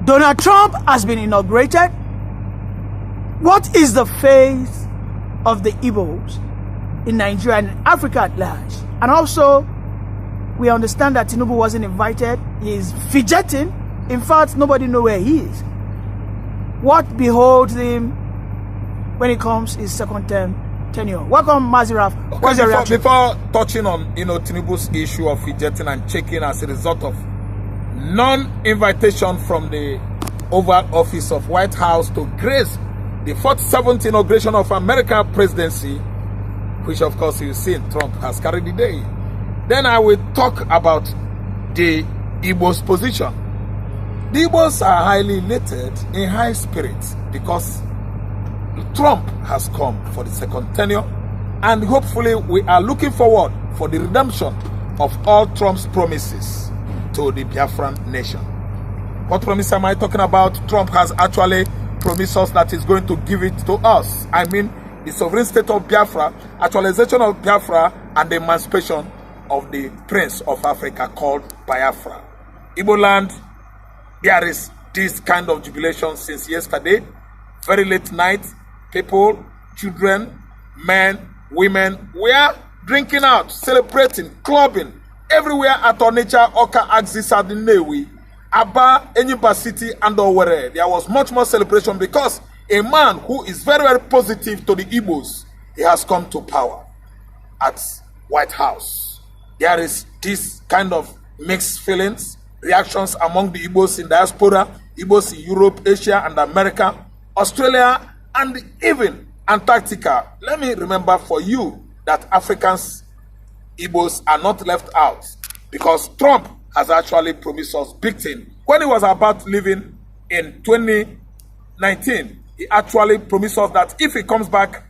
Donald Trump has been inaugurated. What is the fate of the Igbos in Nigeria and Africa at large? And also, we understand that Tinubu wasn't invited. He is fidgeting. In fact, nobody knows where he is. What beholds him when it comes his second tenure? Welcome, Maziraf. What's your reaction? Before touching on Tinubu's issue of fidgeting and checking as a result of non-invitation from the Oval Office of White House to grace the 47th inauguration of American presidency, which of course you've seen Trump has carried the day. Then I will talk about the Igbo's position. The Igbos are highly elated, in high spirits, because Trump has come for the second tenure, and hopefully we are looking forward for the redemption of all Trump's promises to the Biafran nation. What promise am I talking about? Trump has actually promised us that he's going to give it to us. I mean, the sovereign state of Biafra, actualization of Biafra, and the emancipation of the Prince of Africa called Biafra. Igbo land, there is this kind of jubilation since yesterday. Very late night, people, children, men, women were drinking out, celebrating, clubbing, everywhere at Onitsha, Oka, Axis, Adinewi, Aba, Enyimba City, and Owerri. There was much more celebration because a man who is very, very positive to the Igbos, he has come to power at White House. There is this kind of mixed feelings, reactions among the Igbos in diaspora, Igbos in Europe, Asia, and America, Australia, and even Antarctica. Let me remember for you that Africans, Igbos, are not left out, because Trump has actually promised us big thing. When he was about leaving in 2019, he actually promised us that if he comes back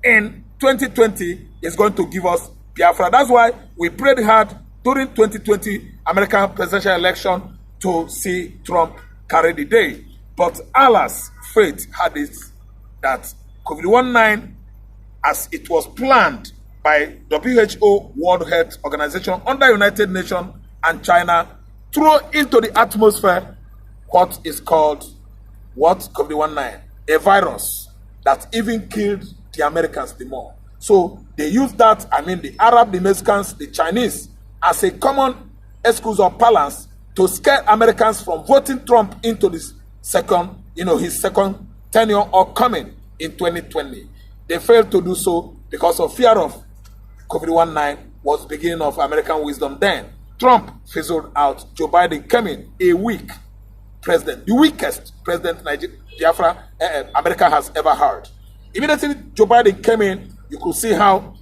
in 2020, he's going to give us Biafra. That's why we prayed hard during 2020 American presidential election to see Trump carry the day. But alas, fate had it that COVID-19, as it was planned by WHO, World Health Organization, under United Nations and China, threw into the atmosphere what is called COVID-19, a virus that even killed the Americans the more. So they used that, I mean the Arab, the Mexicans, the Chinese, as a common excuse or balance to scare Americans from voting Trump into this second, his second tenure or coming in 2020. They failed to do so because of fear of COVID-19 was the beginning of American wisdom then. Trump fizzled out. Joe Biden came in, a weak president, the weakest president Biafra, America has ever had. Immediately Joe Biden came in, you could see how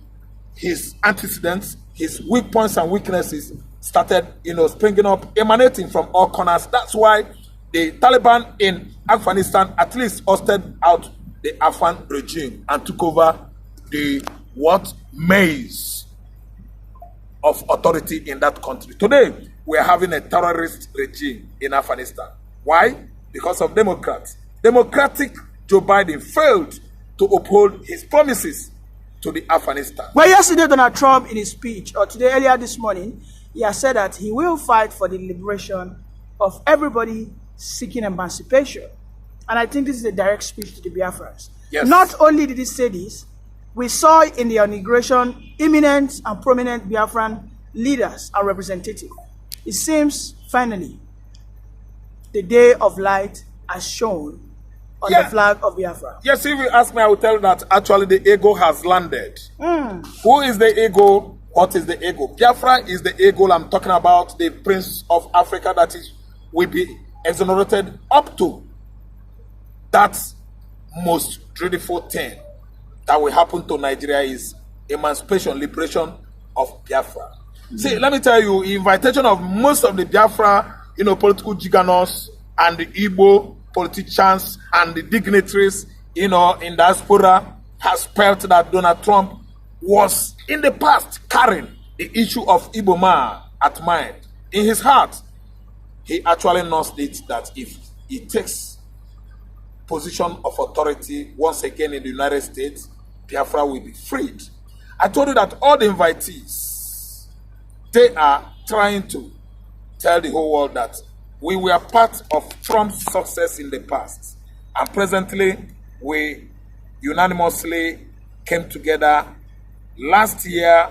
his antecedents, his weak points and weaknesses started, springing up, emanating from all corners. That's why the Taliban in Afghanistan at least hosted out the Afghan regime and took over the maze of authority in that country. Today, we are having a terrorist regime in Afghanistan. Why? Because of Democrats. Democratic Joe Biden failed to uphold his promises to the Afghanistan. Well, yesterday, Donald Trump, in his speech, or today, earlier this morning, he has said that he will fight for the liberation of everybody seeking emancipation. And I think this is a direct speech to the Biafrans. Yes. Not only did he say this, we saw in the inauguration eminent and prominent Biafran leaders and representatives. It seems, finally, the day of light has shone on the flag of Biafra. Yes, if you ask me, I will tell you that actually the ego has landed. Who is the ego? What is the ego? Biafra is the ego. I'm talking about the Prince of Africa that will be exonerated up to that most dreadful thing that will happen to Nigeria is emancipation, liberation of Biafra. See, let me tell you, invitation of most of the Biafra, political giganos and the Igbo politicians and the dignitaries, in diaspora has felt that Donald Trump was in the past carrying the issue of Igbo man at mind. In his heart, he actually knows it that if he takes position of authority once again in the United States, Biafra will be freed. I told you that all the invitees, they are trying to tell the whole world that we were part of Trump's success in the past. And presently, we unanimously came together last year,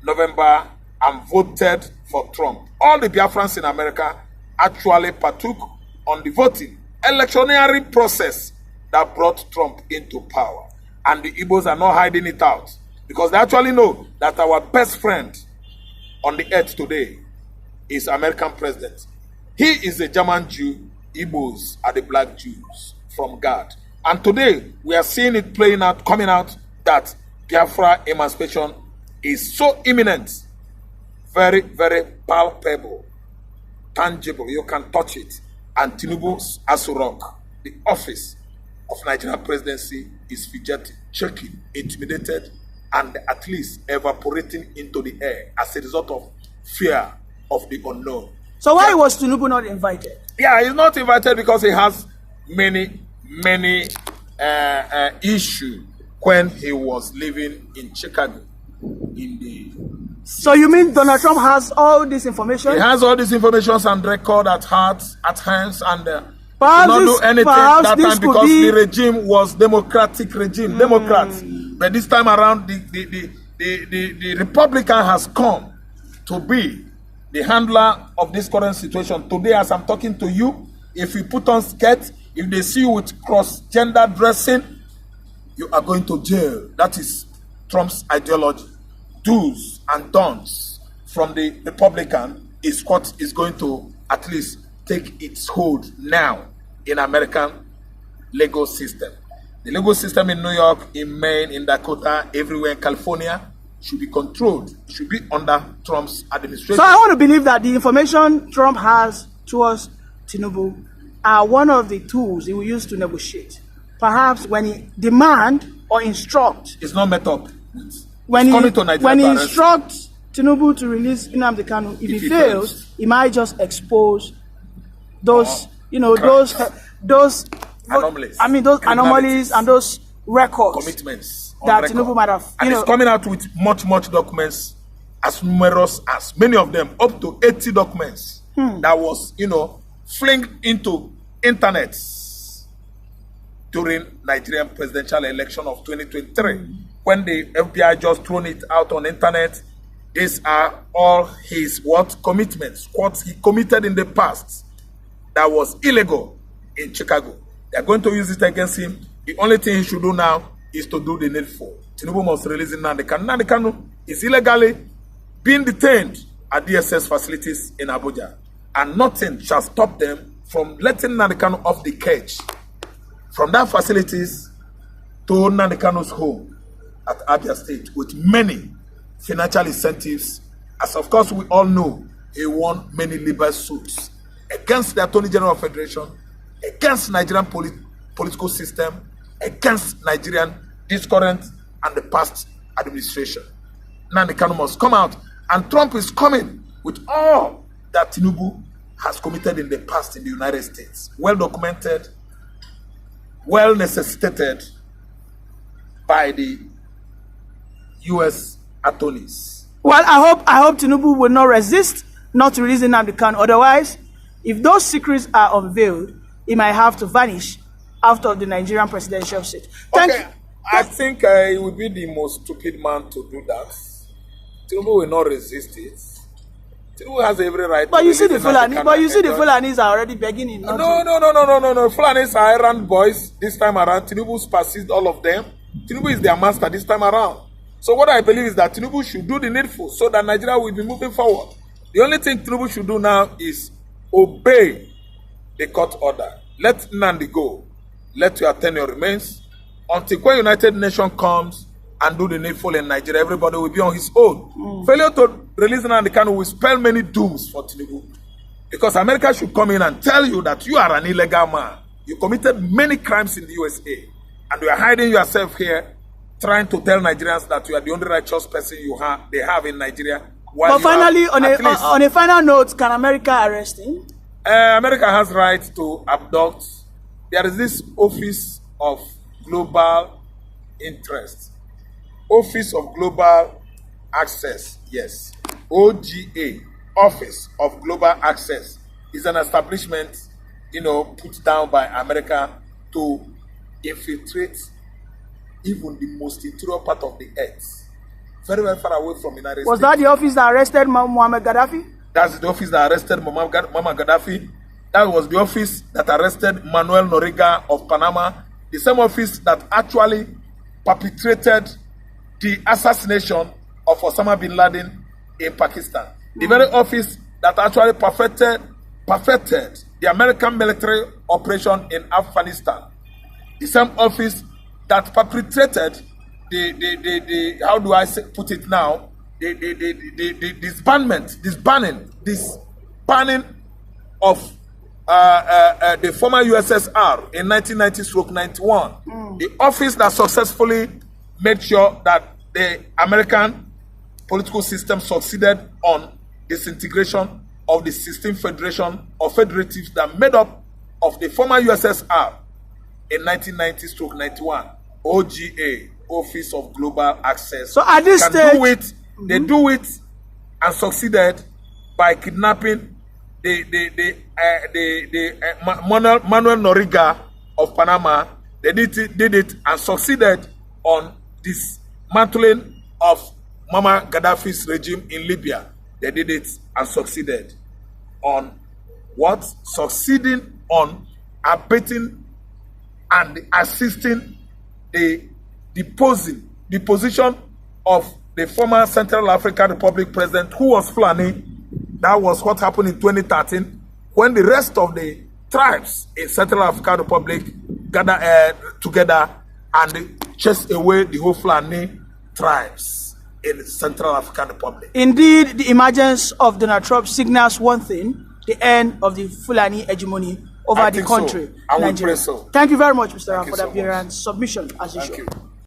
November, and voted for Trump. All the Biafrans in America actually partook on the voting, electionary process that brought Trump into power. And the Igbos are not hiding it out, because they actually know that our best friend on the earth today is American president. He is a German Jew. Igbos are the black Jews from God. And today, we are seeing it playing out, coming out, that Biafra emancipation is so imminent, very, very palpable, tangible. You can touch it. And Tinubu's Asurok, the office of Nigerian presidency, is fidgeting, shaking, intimidated, and at least evaporating into the air as a result of fear of the unknown. So why was Tinubu not invited? Yeah, he's not invited because he has many issues when he was living in Chicago. So you mean Donald Trump has all this information? He has all this information and record at heart, at hands, and did not do anything that time because the regime was democratic regime, Democrats. But this time around, the Republican has come to be the handler of this current situation. Today, as I'm talking to you, if you put on skirt, if they see you with cross-gender dressing, you are going to jail. That is Trump's ideology. Do's and don'ts from the Republican is what is going to at least take its hold now in American legal system. The legal system in New York, in Maine, in Dakota, everywhere in California should be controlled, should be under Trump's administration. So I want to believe that the information Trump has towards Tinubu are one of the tools he will use to negotiate. Perhaps when he demand or instruct. It's not met up with. When he instructs Tinubu to release Nnamdi Kanu, if he fails, he might just expose those, those anomalies. I mean, those anomalies and those records, commitments that Tinubu might have. And it's coming out with much documents, as numerous as many of them, up to 80 documents that was, flinged into internet during Nigerian presidential election of 2023. When the FBI just thrown it out on internet, these are all his commitments, what he committed in the past that was illegal in Chicago. They are going to use it against him. The only thing he should do now is to do the needful. Tinubu must release Nnamdi Kanu. Nnamdi Kanu is illegally being detained at DSS facilities in Abuja, and nothing shall stop them from letting Nnamdi Kanu off the cage from that facilities to Nnamdi Kanu's home at Abia State with many financial incentives. As of course we all know, he won many libel suits against the Attorney General of Federation, against Nigerian political system, against Nigerian, this current and the past administration. Nnamdi Kanu must come out, and Trump is coming with all that Tinubu has committed in the past in the United States. Well documented, well necessitated by the U.S. attorneys. Well, I hope Tinubu will not resist not releasing Nnamdi Kanu. Otherwise, if those secrets are unveiled, he might have to vanish out of the Nigerian presidential seat. I think he will be the most stupid man to do that. Tinubu will not resist it. Tinubu has every right. But you see the Fulanis are already begging him. No. Fulanis are errand boys this time around. Tinubu's perceived all of them. Tinubu is their master this time around. So what I believe is that Tinubu should do the needful so that Nigeria will be moving forward. The only thing Tinubu should do now is obey the court order. Let Nnamdi go. Let your tenure remains. Until when United Nations comes and do the needful in Nigeria, everybody will be on his own. Failure to release Nnamdi Kanu will spell many dooms for Tinubu. Because America should come in and tell you that you are an illegal man. You committed many crimes in the USA. And you are hiding yourself here, trying to tell Nigerians that you are the only righteous person they have in Nigeria. But finally, on a final note, can America arrest him? America has right to abduct. There is this Office of Global Interest. Office of Global Access, yes. OGA, Office of Global Access. is an establishment, put down by America to infiltrate even the most interior part of the earth, very, very far away from the United States. Was that the office that arrested Muammar Gaddafi? That's the office that arrested Muammar Gaddafi. That was the office that arrested Manuel Noriega of Panama. The same office that actually perpetrated the assassination of Osama bin Laden in Pakistan. The very office that actually perfected the American military operation in Afghanistan. The same office that perpetrated the how do I put it now? This banning of the former USSR in 1990-91. The office that successfully made sure that the American political system succeeded on disintegration of the 16th federation of federatives that made up of the former USSR in 1990-91. OGA, Office of Global Access. So at this stage, they do it and succeeded by kidnapping Manuel Noriega of Panama. They did it and succeeded on dismantling of Muammar Gaddafi's regime in Libya. They did it and succeeded on what? Succeeding on abating and assisting the deposition of the former Central African Republic president, who was Fulani. That was what happened in 2013, when the rest of the tribes in Central African Republic gathered together and chased away the whole Fulani tribes in Central African Republic. Indeed, the emergence of Donald Trump signals one thing: the end of the Fulani hegemony over the country. So. I will pray so. Thank you very much, Mr. Ram, for that appearance submission as usual.